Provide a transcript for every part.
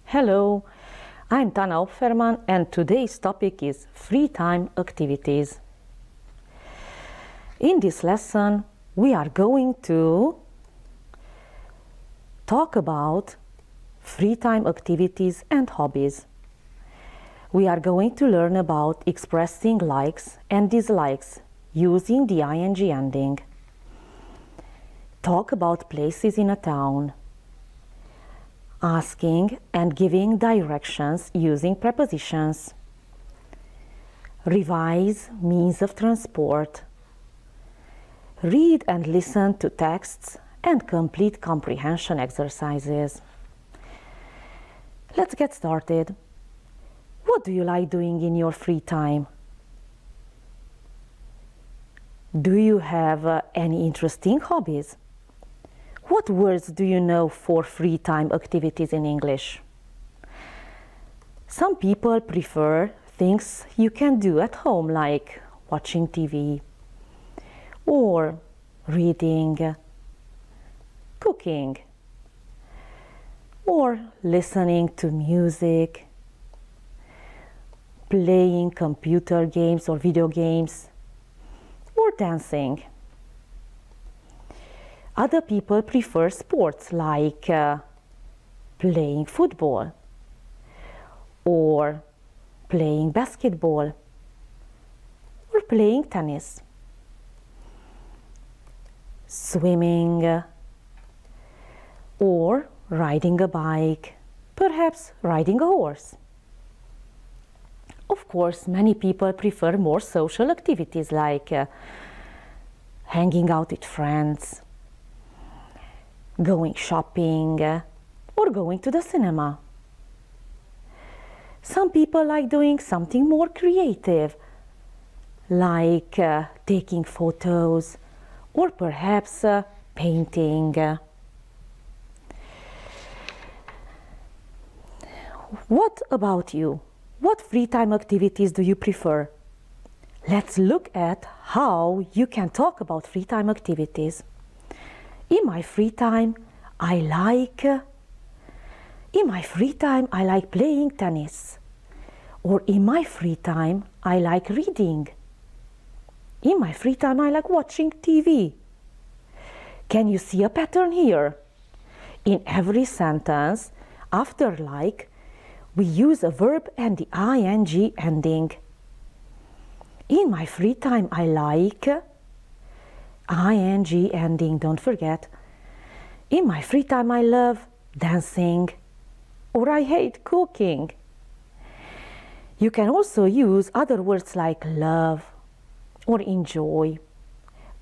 Hello, I'm Tana Opferman and today's topic is free time activities. In this lesson, we are going to talk about free time activities and hobbies. We are going to learn about expressing likes and dislikes using the ing ending. Talk about places in a town. Asking and giving directions using prepositions. Revise means of transport. Read and listen to texts and complete comprehension exercises. Let's get started. What do you like doing in your free time? Do you have any interesting hobbies? What words do you know for free time activities in English? Some people prefer things you can do at home, like watching TV, or reading, cooking, or listening to music, playing computer games or video games, or dancing. Other people prefer sports like playing football or playing basketball or playing tennis, swimming or riding a bike, perhaps riding a horse. Of course, many people prefer more social activities like hanging out with friends, going shopping, or going to the cinema. Some people like doing something more creative, like taking photos, or perhaps painting. What about you? What free time activities do you prefer? Let's look at how you can talk about free time activities. In my free time, I like playing tennis. Or in my free time, I like reading. In my free time, I like watching TV. Can you see a pattern here? In every sentence, after like, we use a verb and the ing ending. In my free time, I like ing ending, don't forget. In my free time, I love dancing, or I hate cooking. You can also use other words like love, or enjoy,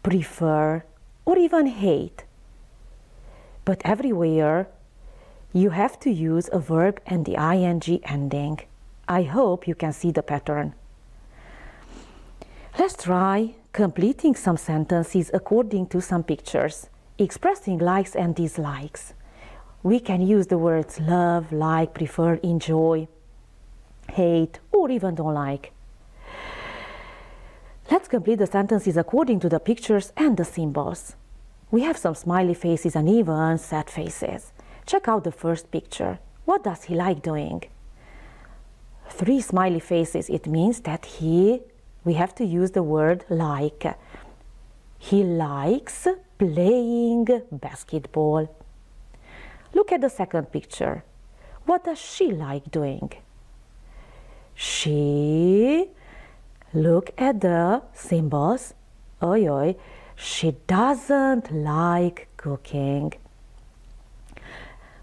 prefer, or even hate. But everywhere, you have to use a verb and the ing ending. I hope you can see the pattern. Let's try completing some sentences according to some pictures, expressing likes and dislikes. We can use the words love, like, prefer, enjoy, hate, or even don't like. Let's complete the sentences according to the pictures and the symbols. We have some smiley faces and even sad faces. Check out the first picture. What does he like doing? 3 smiley faces. It means that we have to use the word like. He likes playing basketball. Look at the second picture. What does she like doing? Look at the symbols. She doesn't like cooking.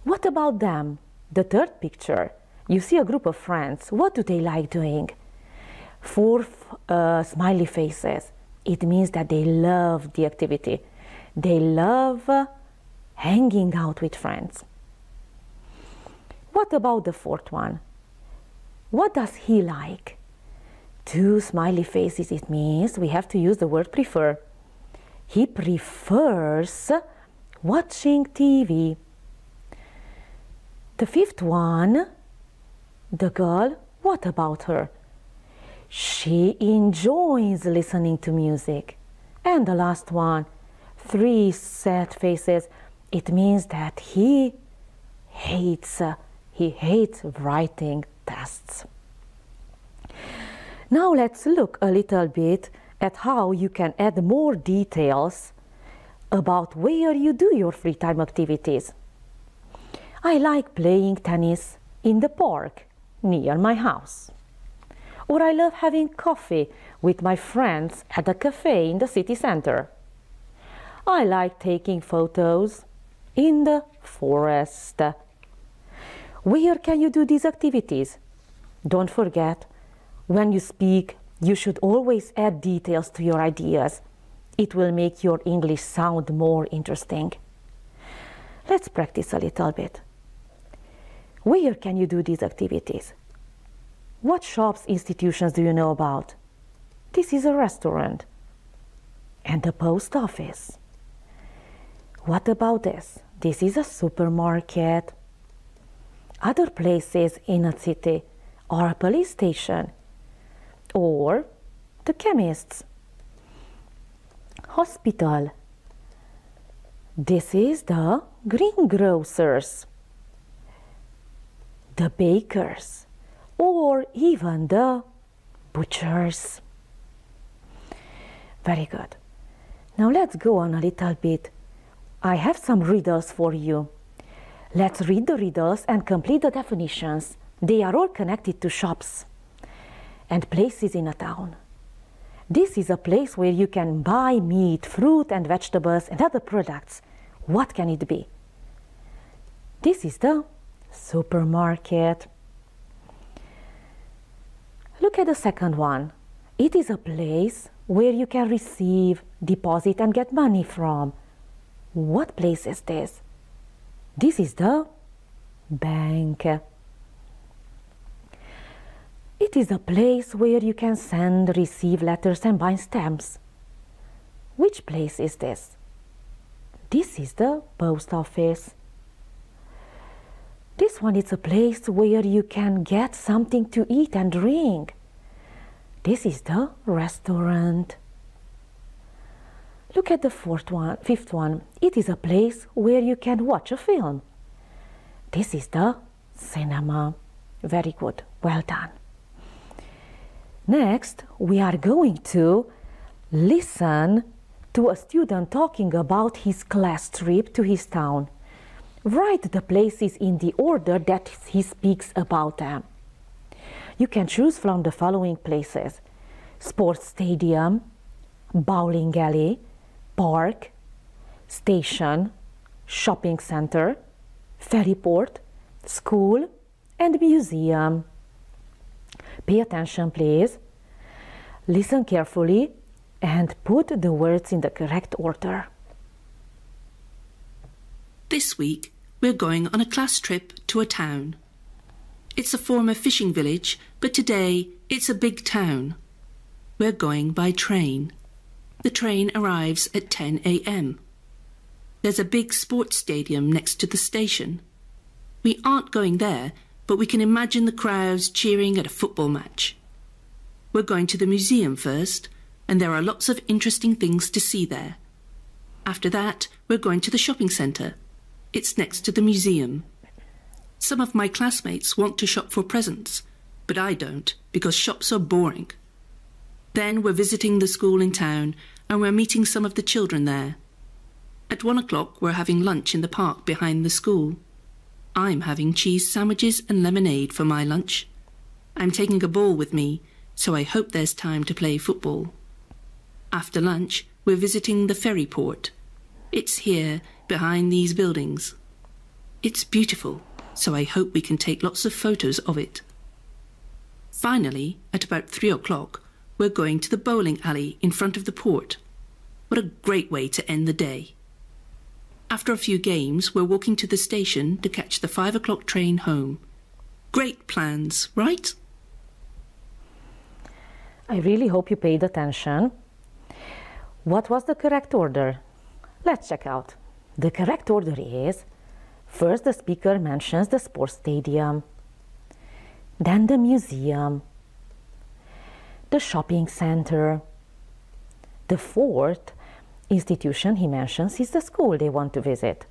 What about them? The third picture. You see a group of friends. What do they like doing? 4 smiley faces. It means that they love the activity. They love hanging out with friends. What about the fourth one? What does he like? 2 smiley faces. It means we have to use the word prefer. He prefers watching TV. The fifth one, the girl, what about her? She enjoys listening to music. And the last one, 3 sad faces, it means that he hates writing tests. Now let's look a little bit at how you can add more details about where you do your free time activities. I like playing tennis in the park near my house. Or I love having coffee with my friends at a cafe in the city center. I like taking photos in the forest. Where can you do these activities? Don't forget, when you speak, you should always add details to your ideas. It will make your English sound more interesting. Let's practice a little bit. Where can you do these activities? What shops, institutions do you know about? This is a restaurant. And the post office. What about this? This is a supermarket. Other places in a city are a police station or the chemists. Hospital. This is the greengrocers, the bakers, or even the butchers. Very good. Now let's go on a little bit. I have some riddles for you. Let's read the riddles and complete the definitions. They are all connected to shops and places in a town. This is a place where you can buy meat, fruit and vegetables and other products. What can it be? This is the supermarket. Look at the second one. It is a place where you can receive, deposit and get money from. What place is this? This is the bank. It is a place where you can send, receive letters and buy stamps. Which place is this? This is the post office. This one is a place where you can get something to eat and drink. This is the restaurant. Look at the fifth one. It is a place where you can watch a film. This is the cinema. Very good. Well done. Next, we are going to listen to a student talking about his class trip to his town. Write the places in the order that he speaks about them. You can choose from the following places: sports stadium, bowling alley, park, station, shopping center, ferry port, school, and museum. Pay attention, please. Listen carefully and put the words in the correct order. This week, we're going on a class trip to a town. It's a former fishing village, but today it's a big town. We're going by train. The train arrives at 10 a.m. There's a big sports stadium next to the station. We aren't going there, but we can imagine the crowds cheering at a football match. We're going to the museum first, and there are lots of interesting things to see there. After that, we're going to the shopping centre. It's next to the museum. Some of my classmates want to shop for presents, but I don't, because shops are boring. Then we're visiting the school in town, and we're meeting some of the children there. At 1 o'clock, we're having lunch in the park behind the school. I'm having cheese sandwiches and lemonade for my lunch. I'm taking a ball with me, so I hope there's time to play football. After lunch, we're visiting the ferry port. It's here, behind these buildings. It's beautiful, so I hope we can take lots of photos of it. Finally, at about 3 o'clock, we're going to the bowling alley in front of the port. What a great way to end the day. After a few games, we're walking to the station to catch the 5 o'clock train home. Great plans, right? I really hope you paid attention. What was the correct order? Let's check out. The correct order is: first the speaker mentions the sports stadium, then the museum, the shopping center, the fort institution he mentions is the school they want to visit.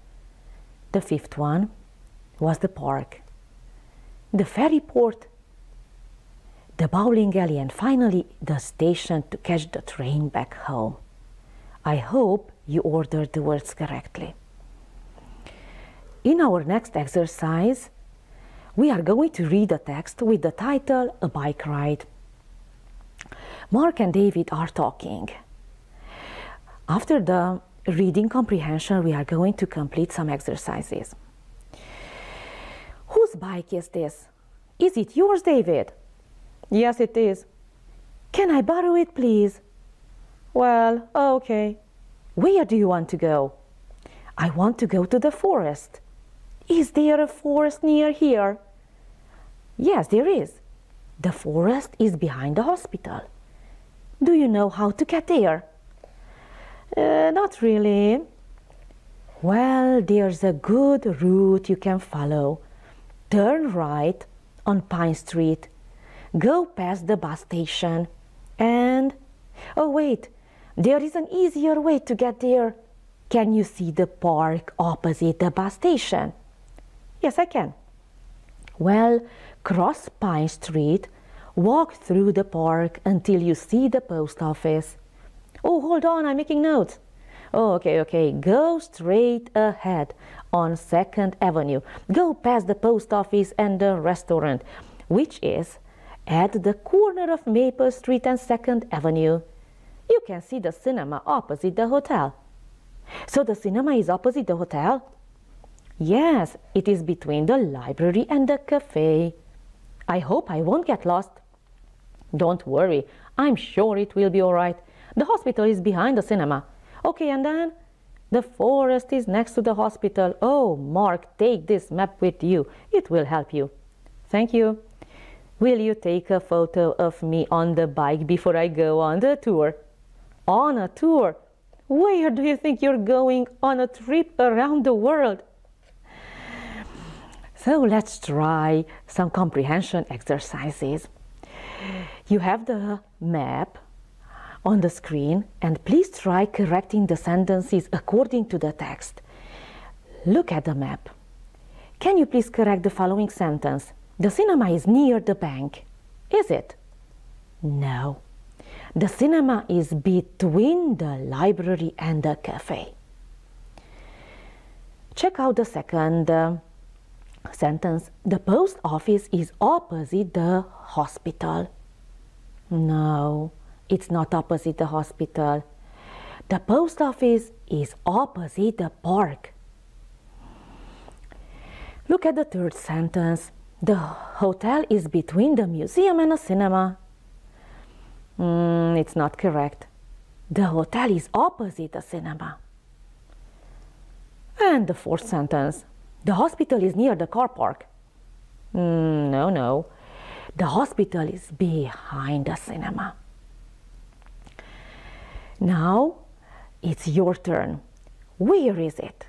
The fifth one was the park, the ferry port, the bowling alley, and finally the station to catch the train back home. I hope you ordered the words correctly. In our next exercise, we are going to read a text with the title A Bike Ride. Mark and David are talking. After the reading comprehension, we are going to complete some exercises. Whose bike is this? Is it yours, David? Yes, it is. Can I borrow it, please? Well, okay. Where do you want to go? I want to go to the forest. Is there a forest near here? Yes, there is. The forest is behind the hospital. Do you know how to get there? Not really. Well, there's a good route you can follow. Turn right on Pine Street. Go past the bus station and... Oh, wait. There is an easier way to get there. Can you see the park opposite the bus station? Yes, I can. Well, cross Pine Street, walk through the park until you see the post office. Oh, hold on, I'm making notes. Oh, okay. Go straight ahead on 2nd Avenue. Go past the post office and the restaurant, which is at the corner of Maple Street and 2nd Avenue. You can see the cinema opposite the hotel. So the cinema is opposite the hotel? Yes, it is between the library and the cafe. I hope I won't get lost. Don't worry, I'm sure it will be all right. The hospital is behind the cinema. Okay, and then? The forest is next to the hospital. Oh, Mark, take this map with you. It will help you. Thank you. Will you take a photo of me on the bike before I go on the tour? On a tour? Where do you think you're going on a trip around the world? So let's try some comprehension exercises. You have the map on the screen, and please try correcting the sentences according to the text. Look at the map. Can you please correct the following sentence? The cinema is near the bank. Is it? No. The cinema is between the library and the cafe. Check out the second sentence. The post office is opposite the hospital. No, it's not opposite the hospital. The post office is opposite the park. Look at the third sentence. The hotel is between the museum and the cinema. It's not correct. The hotel is opposite the cinema. And the fourth sentence. The hospital is near the car park. No. The hospital is behind the cinema. Now it's your turn. Where is it?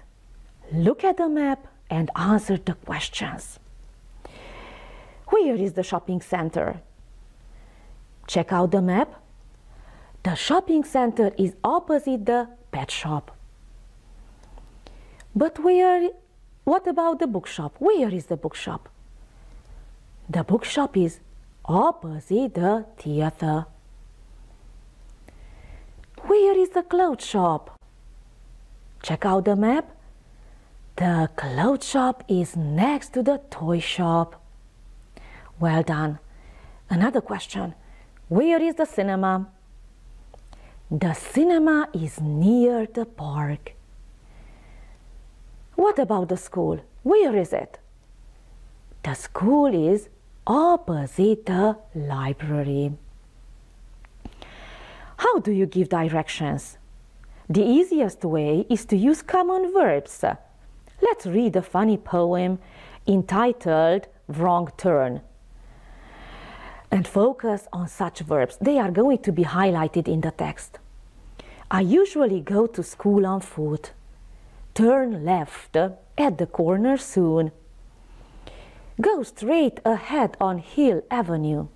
Look at the map and answer the questions. Where is the shopping center? Check out the map. The shopping center is opposite the pet shop. But what about the bookshop? Where is the bookshop? The bookshop is opposite the theater. Where is the clothes shop? Check out the map. The clothes shop is next to the toy shop. Well done. Another question. Where is the cinema? The cinema is near the park. What about the school? Where is it? The school is opposite the library. How do you give directions? The easiest way is to use common verbs. Let's read a funny poem entitled Wrong Turn and focus on such verbs. They are going to be highlighted in the text. I usually go to school on foot. Turn left at the corner soon. Go straight ahead on Hill Avenue.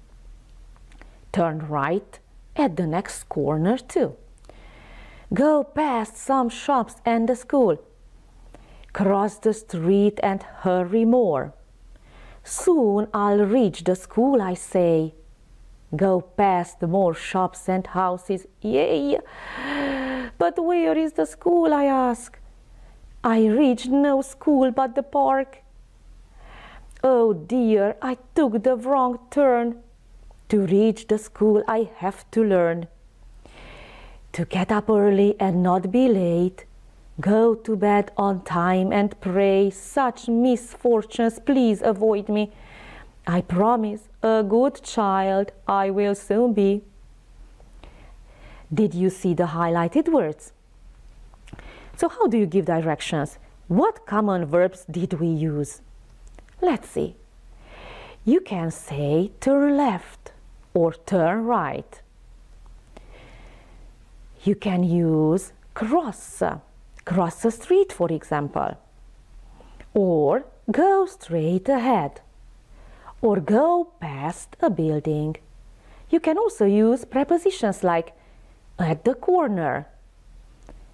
Turn right at the next corner too. Go past some shops and the school. Cross the street and hurry more. Soon I'll reach the school, I say. Go past more shops and houses, yay! But where is the school, I ask? I reached no school but the park. Oh dear, I took the wrong turn. To reach the school I have to learn. To get up early and not be late. Go to bed on time and pray. Such misfortunes please avoid me. I promise a good child I will soon be. Did you see the highlighted words? So how do you give directions? What common verbs did we use? Let's see. You can say turn left or turn right. You can use cross the street, for example, or go straight ahead, or go past a building. You can also use prepositions like at the corner.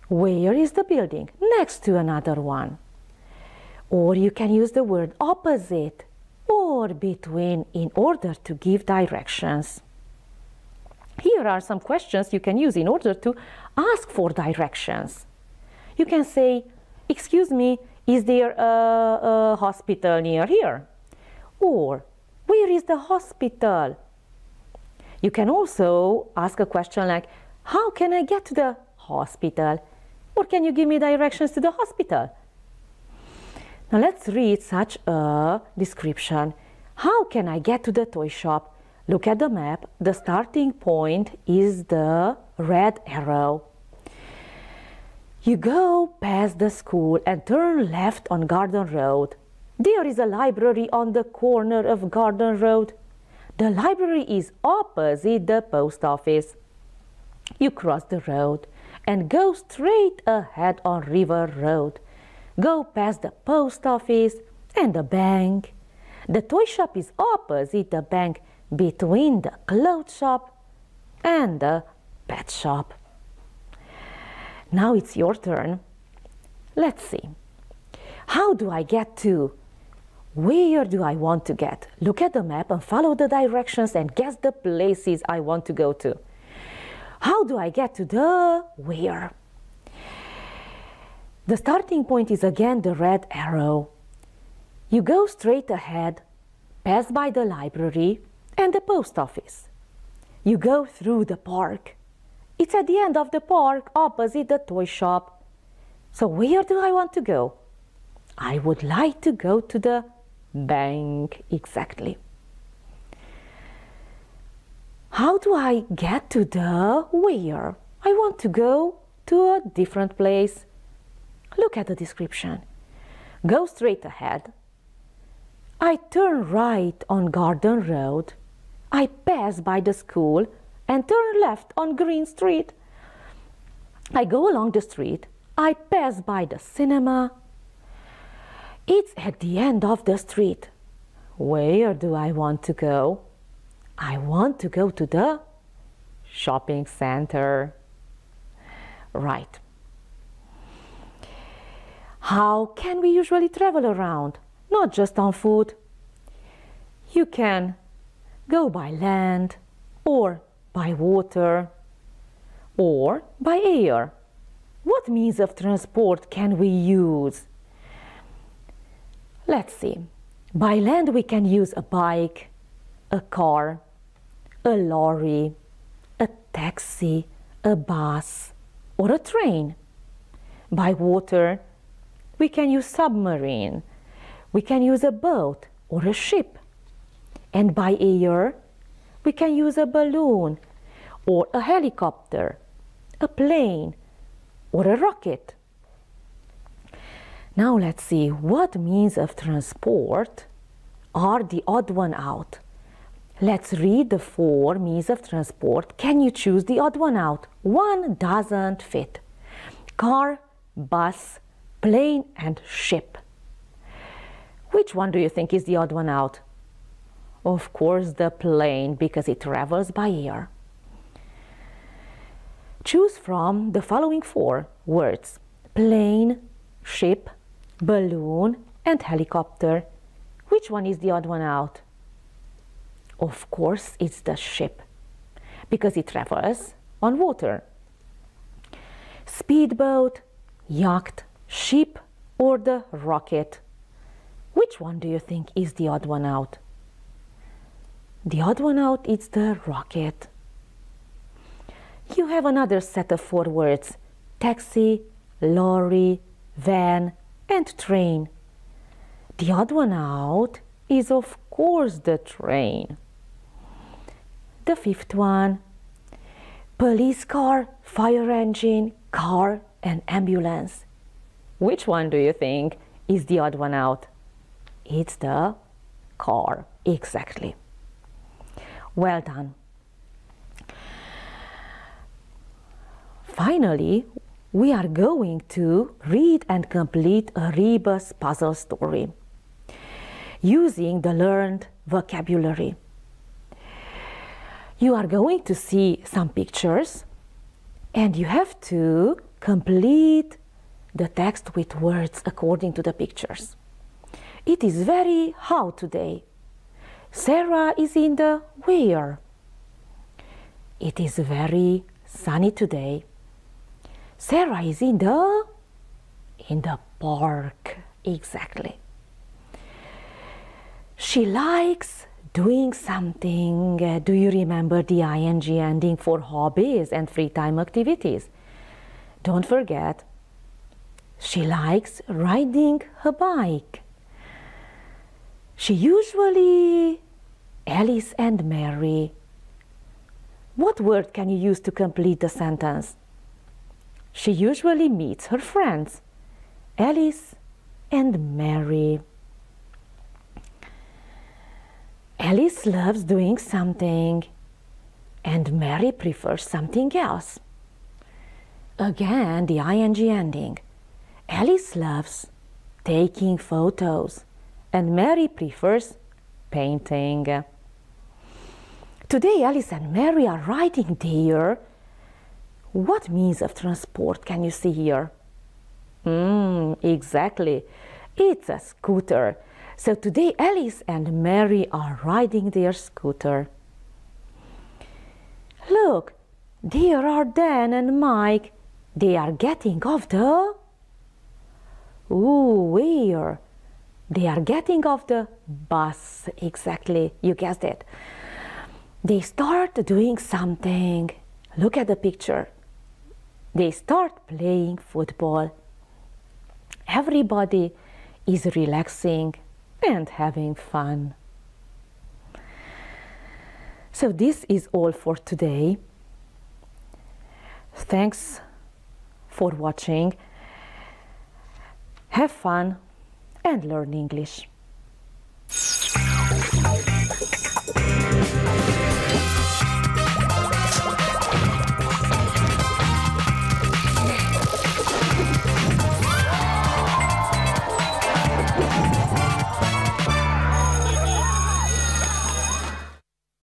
Where is the building? Next to another one. Or you can use the word opposite or between in order to give directions. Here are some questions you can use in order to ask for directions. You can say, excuse me, is there a hospital near here? Or, where is the hospital? You can also ask a question like, how can I get to the hospital? Or can you give me directions to the hospital? Now let's read such a description. How can I get to the toy shop? Look at the map. The starting point is the red arrow. You go past the school and turn left on Garden Road. There is a library on the corner of Garden Road. The library is opposite the post office. You cross the road and go straight ahead on River Road. Go past the post office and the bank. The toy shop is opposite the bank, between the clothes shop and the pet shop. Now it's your turn. Let's see. How do I get to? Where do I want to get? Look at the map and follow the directions and guess the places I want to go to. How do I get to the where? The starting point is again the red arrow. You go straight ahead, pass by the library and the post office. You go through the park. It's at the end of the park, opposite the toy shop. So where do I want to go? I would like to go to the bank, exactly. How do I get to the where? I want to go to a different place. Look at the description. Go straight ahead. I turn right on Garden Road. I pass by the school and turn left on Green Street. I go along the street. I pass by the cinema. It's at the end of the street. Where do I want to go? I want to go to the shopping center. Right. How can we usually travel around? Not just on foot. You can go by land, or by water, or by air. What means of transport can we use? Let's see. By land we can use a bike, a car, a lorry, a taxi, a bus, or a train. By water we can use submarine, we can use a boat or a ship. And by air we can use a balloon or a helicopter, a plane or a rocket. Now let's see what means of transport are the odd one out. Let's read the 4 means of transport. Can you choose the odd one out? One doesn't fit. Car, bus, plane and ship. Which one do you think is the odd one out? Of course the plane, because it travels by air. Choose from the following 4 words: plane, ship, balloon, and helicopter. Which one is the odd one out? Of course, it's the ship, because it travels on water. Speedboat, yacht, ship, or the rocket? Which one do you think is the odd one out? The odd one out is the rocket. You have another set of 4 words: taxi, lorry, van, and train. The odd one out is, of course, the train. The 5th one: police car, fire engine, car, and ambulance. Which one do you think is the odd one out? It's the car, exactly. Well done. Finally, we are going to read and complete a rebus puzzle story using the learned vocabulary. You are going to see some pictures and you have to complete the text with words according to the pictures. It is very hot today. Sarah is in the where? It is very sunny today. Sarah is in the park, exactly. She likes doing something. Do you remember the ing ending for hobbies and free time activities? Don't forget, she likes riding her bike. She usually, Alice and Mary. What word can you use to complete the sentence? She usually meets her friends, Alice and Mary. Alice loves doing something and Mary prefers something else. Again, the ing ending. Alice loves taking photos and Mary prefers painting. Today, Alice and Mary are riding their what means of transport can you see here? Exactly. It's a scooter. So today Alice and Mary are riding their scooter. Look, there are Dan and Mike. They are getting off the... where? They are getting off the bus. Exactly, you guessed it. They start doing something. Look at the picture. They start playing football. Everybody is relaxing and having fun. So this is all for today. Thanks for watching. Have fun and learn English.